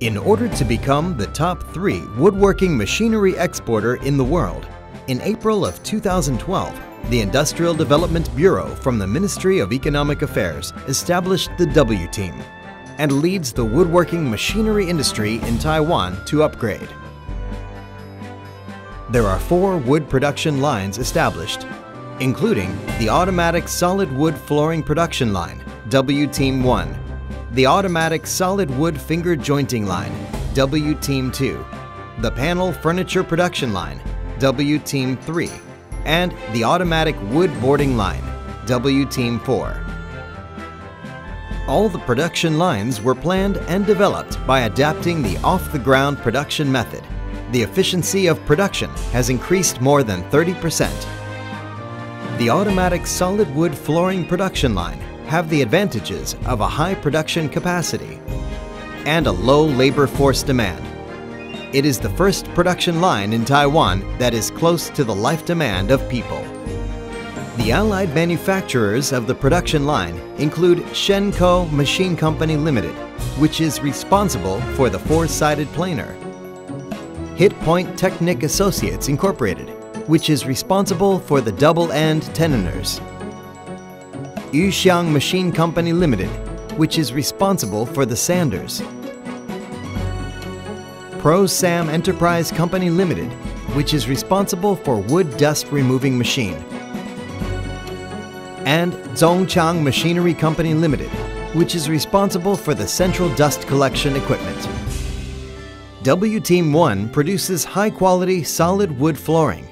In order to become the top 3 woodworking machinery exporter in the world, in April of 2012, the Industrial Development Bureau from the Ministry of Economic Affairs established the W-Team and leads the woodworking machinery industry in Taiwan to upgrade. There are 4 wood production lines established, including the automatic solid wood flooring production line, W-Team 1, the automatic solid wood finger jointing line, W-Team 2, the panel furniture production line, W-Team 3, and the automatic wood boarding line, W-Team 4. All the production lines were planned and developed by adapting the off-the-ground production method. The efficiency of production has increased more than 30%. The automatic solid wood flooring production line have the advantages of a high production capacity and a low labor force demand. It is the first production line in Taiwan that is close to the life demand of people. The allied manufacturers of the production line include Shenko Machine Company Limited, which is responsible for the 4-sided planer, Hit Point Technic Associates Incorporated, which is responsible for the double-end tenoners, Yuxiang Machine Company Limited, which is responsible for the sanders, Pro-Sam Enterprise Company Limited, which is responsible for wood dust removing machine, and Zhongchang Machinery Company Limited, which is responsible for the central dust collection equipment. W-Team 1 produces high-quality solid wood flooring.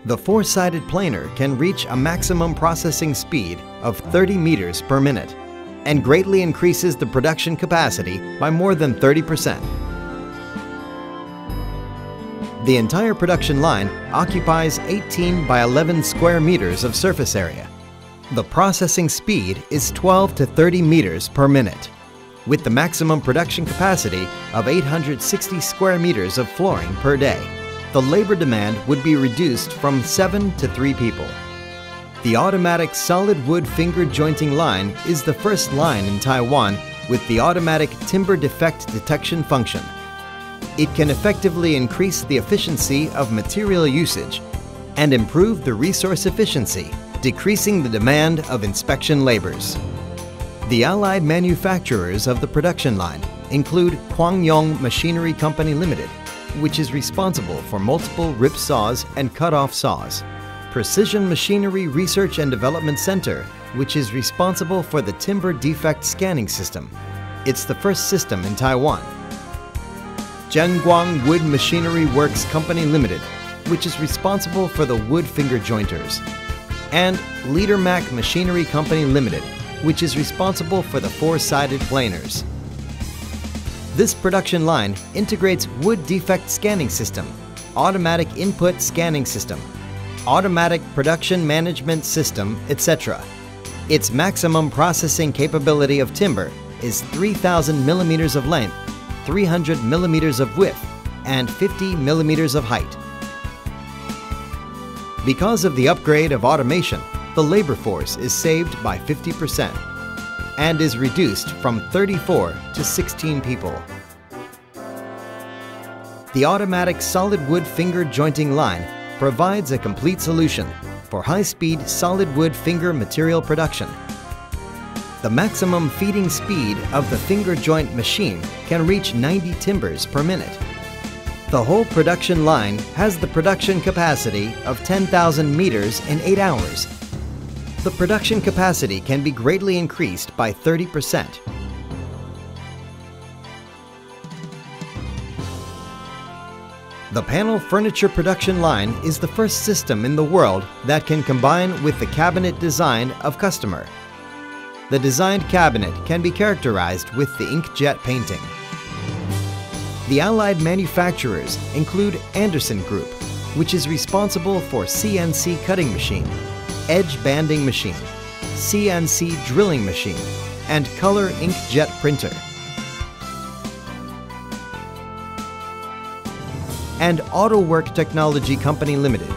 The 4-sided planer can reach a maximum processing speed of 30 meters per minute and greatly increases the production capacity by more than 30%. The entire production line occupies 18 by 11 square meters of surface area. The processing speed is 12 to 30 meters per minute, with the maximum production capacity of 860 square meters of flooring per day. The labor demand would be reduced from 7 to 3 people. The automatic solid wood finger jointing line is the first line in Taiwan with the automatic timber defect detection function. It can effectively increase the efficiency of material usage and improve the resource efficiency, decreasing the demand of inspection labors. The allied manufacturers of the production line include Kwangyong Machinery Company Limited, which is responsible for multiple rip saws and cut-off saws, Precision Machinery Research and Development Center, which is responsible for the timber defect scanning system. It's the first system in Taiwan. Zhenguang Wood Machinery Works Company Limited, which is responsible for the wood finger jointers, and Leadermac Machinery Company Limited, which is responsible for the 4-sided planers. This production line integrates wood defect scanning system, automatic input scanning system, automatic production management system, etc. Its maximum processing capability of timber is 3,000 millimeters of length, 300 millimeters of width, and 50 millimeters of height. Because of the upgrade of automation, the labor force is saved by 50% and is reduced from 34 to 16 people. The automatic solid wood finger jointing line provides a complete solution for high-speed solid wood finger material production. The maximum feeding speed of the finger joint machine can reach 90 timbers per minute. The whole production line has the production capacity of 10,000 meters in 8 hours. The production capacity can be greatly increased by 30%. The panel furniture production line is the first system in the world that can combine with the cabinet design of customer. The designed cabinet can be characterized with the inkjet painting. The allied manufacturers include Anderson Group, which is responsible for CNC cutting machine, edge banding machine, CNC drilling machine, and color inkjet printer. And AutoWork Technology Company Limited,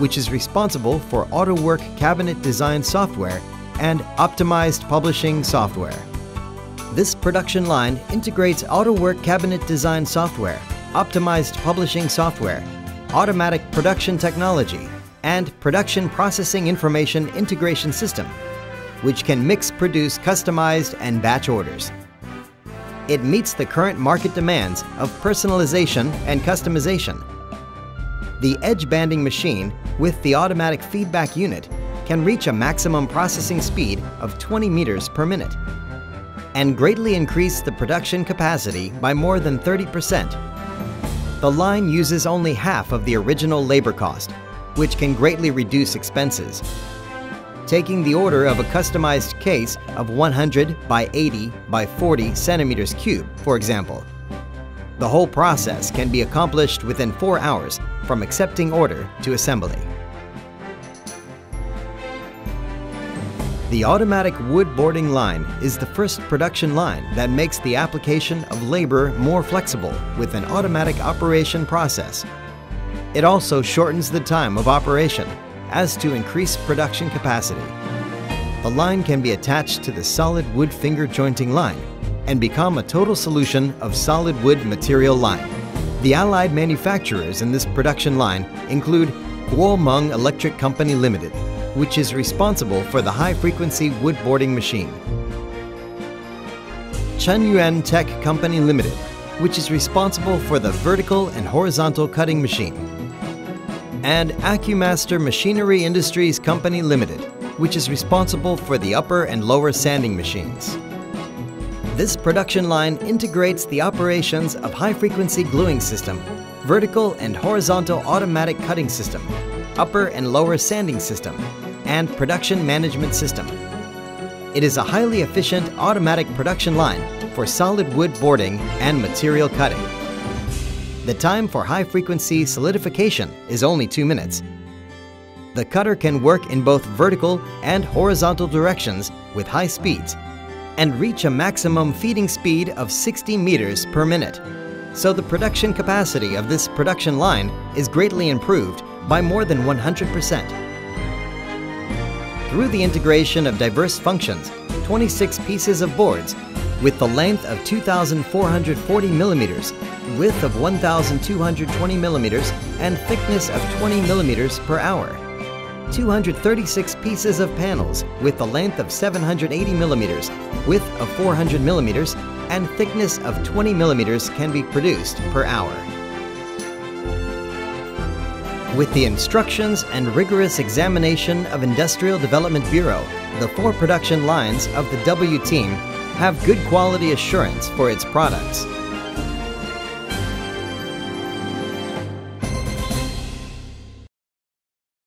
which is responsible for AutoWork cabinet design software and optimized publishing software. This production line integrates AutoWork cabinet design software, optimized publishing software, automatic production technology, and production processing information integration system, which can mix-produce customized and batch orders. It meets the current market demands of personalization and customization. The edge banding machine with the automatic feedback unit can reach a maximum processing speed of 20 meters per minute and greatly increase the production capacity by more than 30%. The line uses only half of the original labor cost, which can greatly reduce expenses. Taking the order of a customized case of 100 by 80 by 40 centimeters cube, for example. The whole process can be accomplished within 4 hours from accepting order to assembly. The automatic wood boarding line is the first production line that makes the application of labor more flexible with an automatic operation process. It also shortens the time of operation as to increase production capacity. The line can be attached to the solid wood finger jointing line and become a total solution of solid wood material line. The allied manufacturers in this production line include Guomeng Electric Company Limited, which is responsible for the high-frequency wood boarding machine. Chenyuan Tech Company Limited, which is responsible for the vertical and horizontal cutting machine. And AccuMaster Machinery Industries Company Limited, which is responsible for the upper and lower sanding machines. This production line integrates the operations of high-frequency gluing system, vertical and horizontal automatic cutting system, upper and lower sanding system, and production management system. It is a highly efficient automatic production line for solid wood boarding and material cutting. The time for high-frequency solidification is only 2 minutes. The cutter can work in both vertical and horizontal directions with high speeds and reach a maximum feeding speed of 60 meters per minute. So the production capacity of this production line is greatly improved by more than 100%. Through the integration of diverse functions, 26 pieces of boards with the length of 2,440 millimeters, width of 1,220 millimeters, and thickness of 20 millimeters per hour. 236 pieces of panels with the length of 780 millimeters, width of 400 millimeters, and thickness of 20 millimeters can be produced per hour. With the instructions and rigorous examination of Industrial Development Bureau, the 4 production lines of the W-Team have good quality assurance for its products.